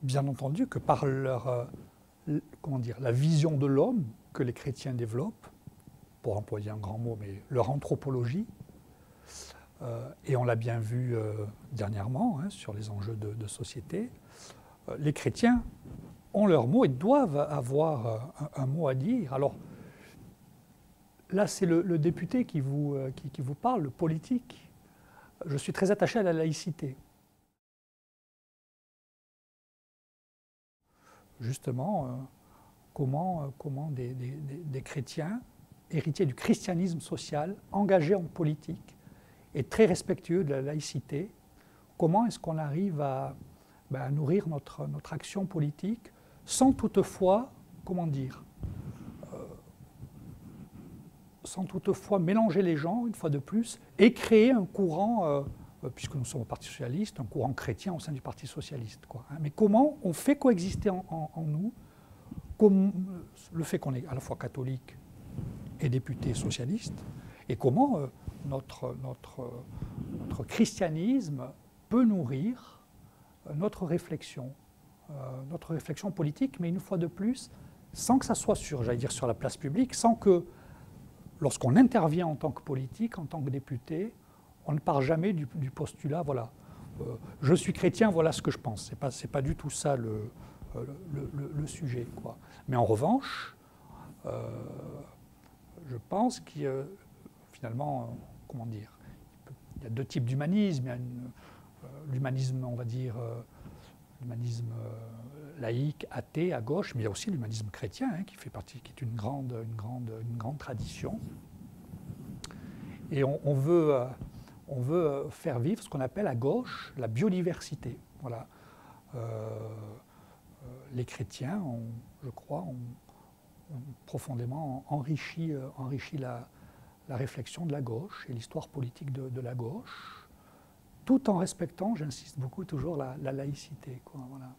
bien entendu que par leur, comment dire, la vision de l'homme que les chrétiens développent, pour employer un grand mot, mais leur anthropologie, et on l'a bien vu dernièrement hein, sur les enjeux de société, les chrétiens ont leur mot et doivent avoir un mot à dire. Alors là, c'est le député qui vous parle, le politique. Je suis très attaché à la laïcité. Justement, comment des chrétiens, héritiers du christianisme social, engagés en politique et très respectueux de la laïcité, comment est-ce qu'on arrive à nourrir notre action politique sans toutefois, comment dire, sans toutefois mélanger les gens, une fois de plus, et créer un courant, puisque nous sommes au Parti socialiste, un courant chrétien au sein du Parti socialiste. Quoi, hein. Mais comment on fait coexister en nous le fait qu'on est à la fois catholique et député socialiste, et comment notre christianisme peut nourrir notre réflexion politique, mais une fois de plus, sans que ça soit sur la place publique, sans que, lorsqu'on intervient en tant que politique, en tant que député, on ne part jamais du postulat, voilà, je suis chrétien, voilà ce que je pense. C'est pas du tout ça le sujet, quoi. Mais en revanche, je pense qu'il y a finalement, comment dire, il y a deux types d'humanisme. Il y a l'humanisme, on va dire, l'humanisme laïque, athée, à gauche, mais il y a aussi l'humanisme chrétien, hein, qui fait partie, qui est une grande tradition. Et on veut faire vivre ce qu'on appelle à gauche la biodiversité. Voilà. Les chrétiens, je crois, ont profondément enrichi la réflexion de la gauche et l'histoire politique de la gauche, tout en respectant, j'insiste beaucoup toujours, la laïcité, quoi, voilà.